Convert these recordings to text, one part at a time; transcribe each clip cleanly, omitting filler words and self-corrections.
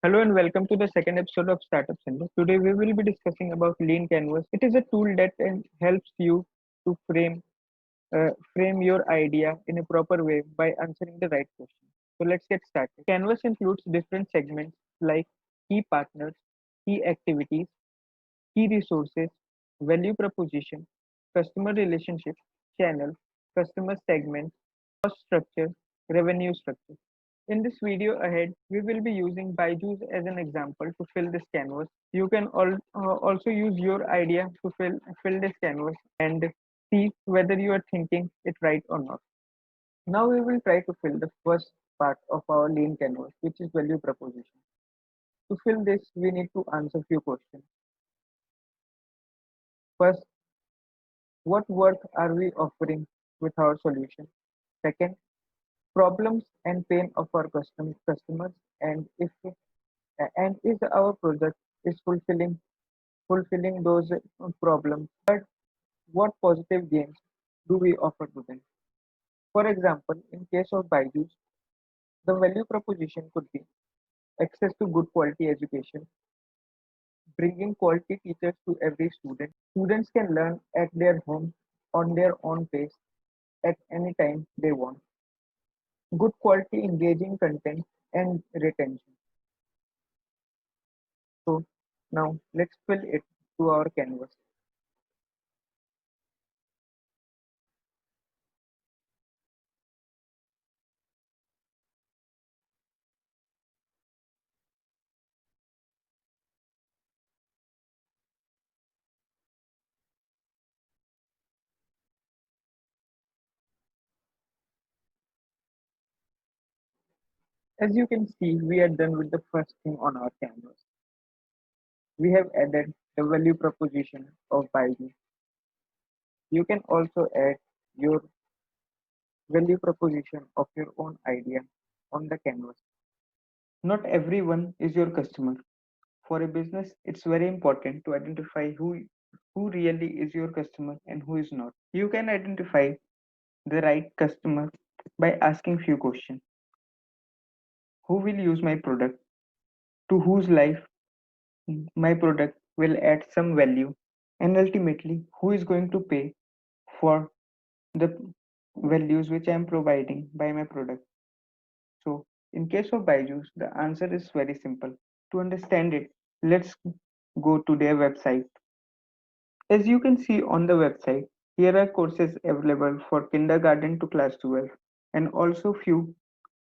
Hello and welcome to the second episode of Startup Center. Today we will be discussing about Lean Canvas. It is a tool that helps you to frame your idea in a proper way by answering the right question. So let's get started. Canvas includes different segments like key partners, key activities, key resources, value proposition, customer relationship, channel, customer segments, cost structure, revenue structure. In this video ahead, we will be using Byju as an example to fill this canvas. You can also use your idea to fill this canvas and see whether you are thinking it right or not. Now we will try to fill the first part of our lean canvas, which is value proposition. To fill this, we need to answer few questions. First, what worth are we offering with our solution? Second, problems and pain of our customers, and if and is our product is fulfilling those problems. Third, what positive gains do we offer to them? For example, in case of Byju's, the value proposition could be access to good quality education, bringing quality teachers to every student. Students can learn at their home on their own pace at any time they want. Good quality engaging content and retention. So now let's fill it to our canvas. As you can see, we are done with the first thing on our canvas. We have added the value proposition of Byju. You can also add your value proposition of your own idea on the canvas. Not everyone is your customer. For a business, it's very important to identify who really is your customer and who is not. You can identify the right customer by asking few questions. Who will use my product? To whose life my product will add some value? And ultimately, who is going to pay for the values which I am providing by my product? So, in case of Byju's, the answer is very simple. To understand it, let's go to their website. As you can see on the website, here are courses available for kindergarten to class 12 and also few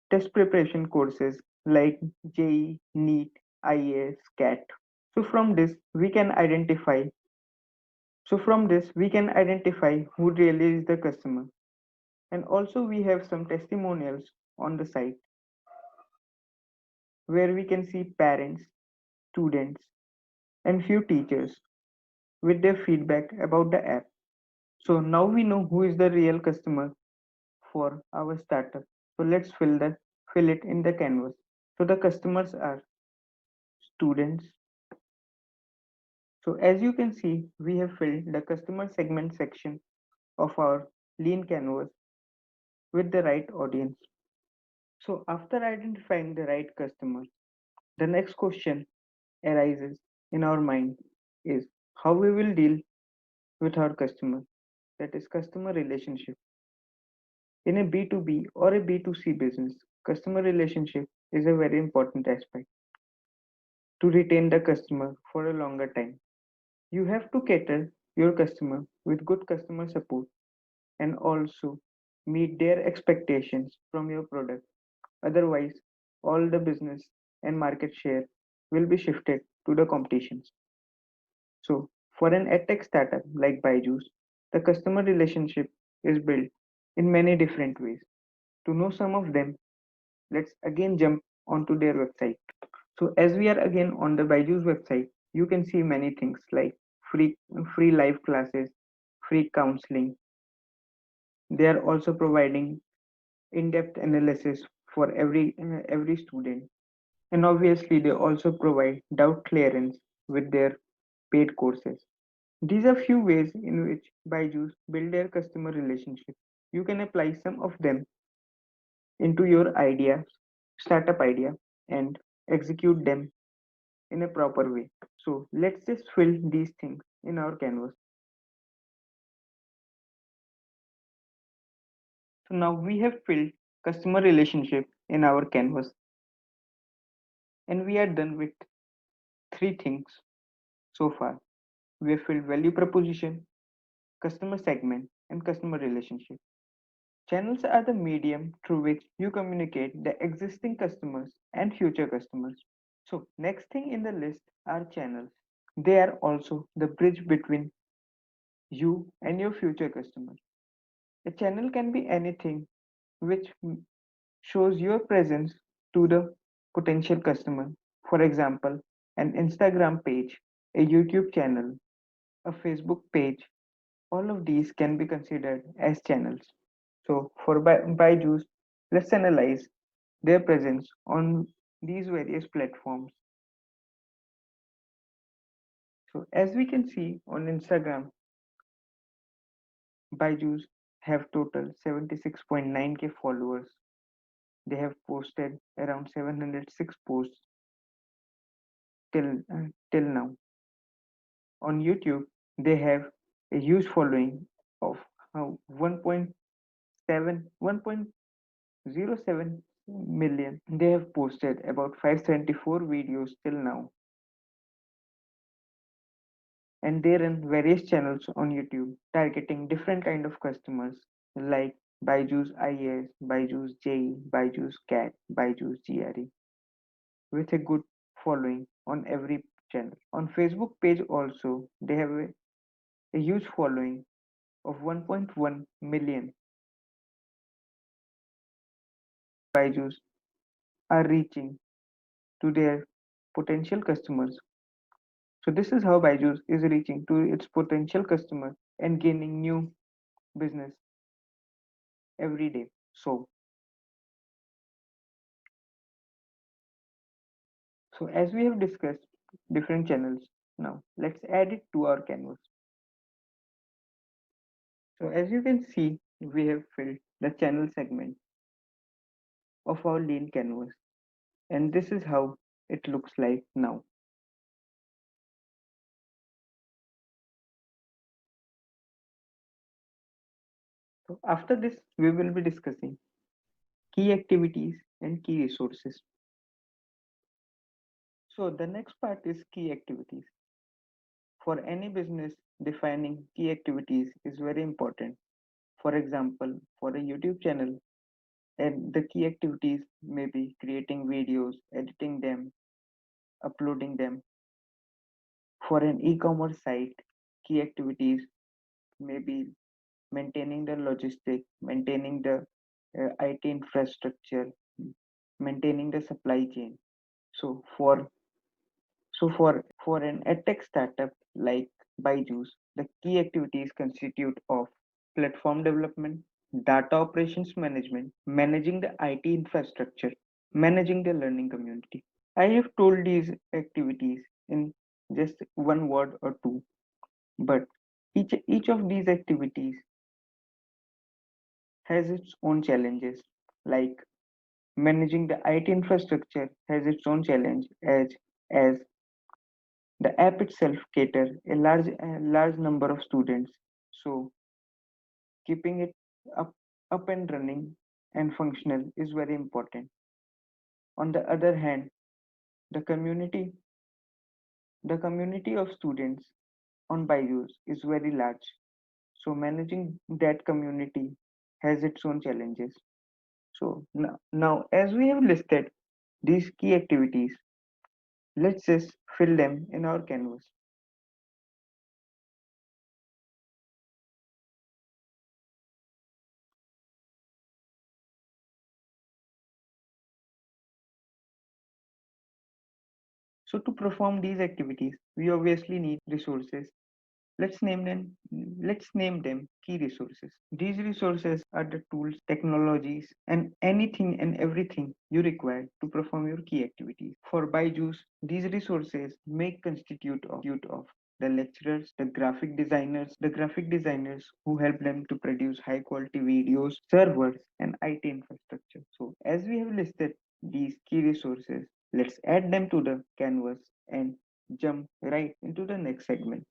test preparation courses like JEE, NEET, IAS, CAT. So from this we can identify who really is the customer. And also we have some testimonials on the site where we can see parents, students, and few teachers with their feedback about the app. So now we know who is the real customer for our startup. So let's fill it in the canvas. So the customers are students. So as you can see, we have filled the customer segment section of our lean canvas with the right audience. So after identifying the right customer, the next question arises in our mind is how we will deal with our customer, that is customer relationship. In a B2B or a B2C business, customer relationship is a very important aspect to retain the customer for a longer time. You have to cater your customer with good customer support and also meet their expectations from your product. Otherwise, all the business and market share will be shifted to the competitions. So, for an edtech startup like Byju's, the customer relationship is built in many different ways. To know some of them, let's again jump onto their website. So, as we are again on the Byju's website, you can see many things like free free live classes, free counseling. They are also providing in-depth analysis for every student, and obviously they also provide doubt clearance with their paid courses. These are few ways in which Byju's build their customer relationship. You can apply some of them into your idea, startup idea, and execute them in a proper way. So let's just fill these things in our canvas. So now we have filled customer relationship in our canvas, and we are done with three things so far. We have filled value proposition, customer segment, and customer relationship. Channels are the medium through which you communicate the existing customers and future customers. So next thing in the list are channels. They are also the bridge between you and your future customers. A channel can be anything which shows your presence to the potential customer. For example, an Instagram page, a YouTube channel, a Facebook page, all of these can be considered as channels. So for Byju's, let's analyze their presence on these various platforms. So as we can see on Instagram, Byju's have total 76.9K followers. They have posted around 706 posts till now. On YouTube, they have a huge following of 1.07 million. They have posted about 574 videos till now, and they run various channels on YouTube targeting different kind of customers like Byju's IAS, Byju's JE, Byju's CAT, Byju's GRE with a good following on every channel. On Facebook page also, they have a huge following of 1.1 million. Byju's are reaching to their potential customers. So this is how Byju's is reaching to its potential customers and gaining new business every day. So as we have discussed different channels, now let's add it to our canvas. So as you can see, we have filled the channel segment of our lean canvas, and this is how it looks like now. So after this, we will be discussing key activities and key resources. So the next part is key activities. For any business, defining key activities is very important. For example, for a YouTube channel, and the key activities may be creating videos, editing them, uploading them. For an e-commerce site, key activities may be maintaining the logistic, maintaining the IT infrastructure, maintaining the supply chain. So for an edtech startup like Byju's, the key activities constitute of platform development, data operations management, managing the IT infrastructure, managing the learning community. I have told these activities in just one word or two, but each of these activities has its own challenges. Like managing the IT infrastructure has its own challenge as the app itself cater a large number of students. So keeping it up up and running and functional is very important. On the other hand, the community of students on Byju's is very large. So managing that community has its own challenges. So now as we have listed these key activities, let's just fill them in our canvas. So to perform these activities, we obviously need resources. Let's name them let's name them key resources. These resources are the tools, technologies, and anything and everything you require to perform your key activities. For Byju's, these resources may constitute of the graphic designers who help them to produce high quality videos, servers, and IT infrastructure. So as we have listed these key resources, let's add them to the canvas and jump right into the next segment.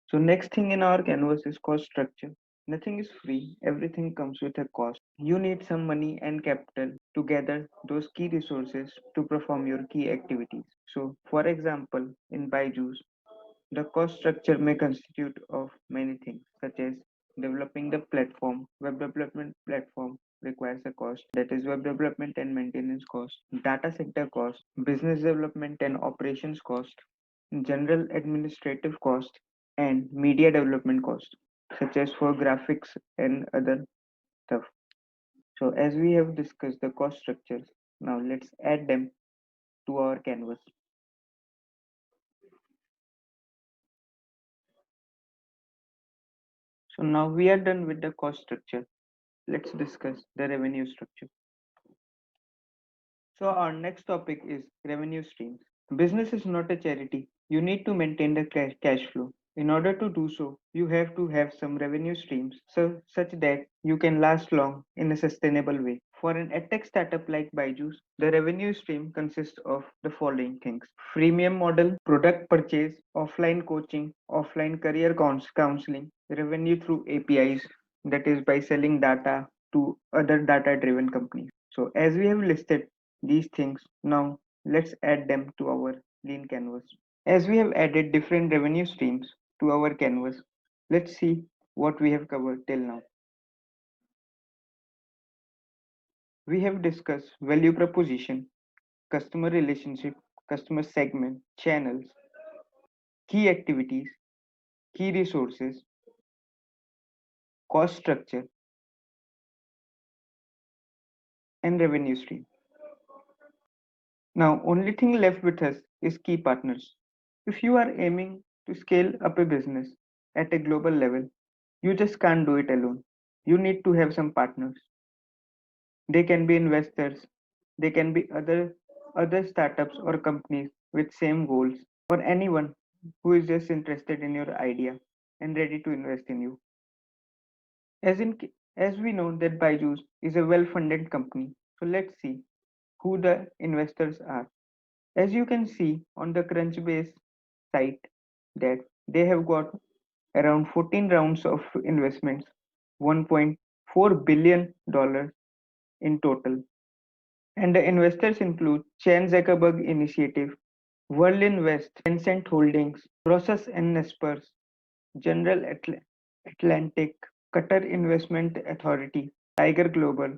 So next thing in our canvas is cost structure. Nothing is free, everything comes with a cost. You need some money and capital to gather those key resources to perform your key activities. So for example, in Byju's, the cost structure may constitute of many things, such as developing the platform. Web development platform requires a cost, that is web development and maintenance cost, data center cost, business development and operations cost, general administrative cost, and media development cost, such as for graphics and other stuff. So as we have discussed the cost structures, now let's add them to our canvas. So now we are done with the cost structure. Let's discuss the revenue structure. So our next topic is revenue streams. Business is not a charity. You need to maintain the cash flow. In order to do so, you have to have some revenue streams such that you can last long in a sustainable way. For an edtech startup like Byju's, the revenue stream consists of the following things: freemium model, product purchase, offline coaching, offline career counseling, revenue through APIs, that is by selling data to other data driven companies. So, as we have listed these things, now let's add them to our lean canvas. As we have added different revenue streams to our canvas, let's see what we have covered till now. We have discussed value proposition, customer relationship, customer segment, channels, key activities, key resources, cost structure, and revenue stream. Now, only thing left with us is key partners. If you are aiming to scale up a business at a global level, you just can't do it alone. You need to have some partners. They can be investors, they can be other startups or companies with same goals, or anyone who is just interested in your idea and ready to invest in you. As we know that Byju's is a well-funded company, so let's see who the investors are. As you can see on the Crunchbase site that they have got around 14 rounds of investments, $1.4 billion in total. And the investors include Chan Zuckerberg Initiative, World Invest, Tencent Holdings, Process and Nespers, General Atlantic, Qatar Investment Authority, Tiger Global.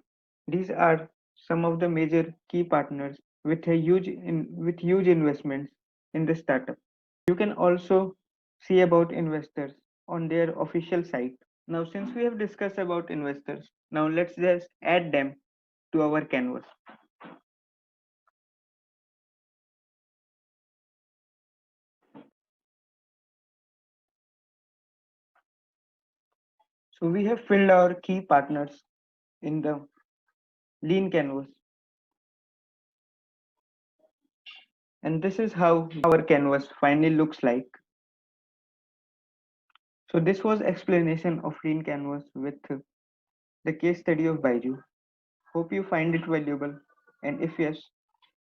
These are some of the major key partners with huge investments in the startup. You can also see about investors on their official site. Now, since we have discussed about investors, now let's just add them to our canvas. So we have filled our key partners in the lean canvas. And this is how our canvas finally looks like. So this was explanation of lean canvas with the case study of Byju. Hope you find it valuable. And if yes,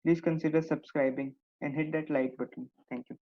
please consider subscribing and hit that like button. Thank you.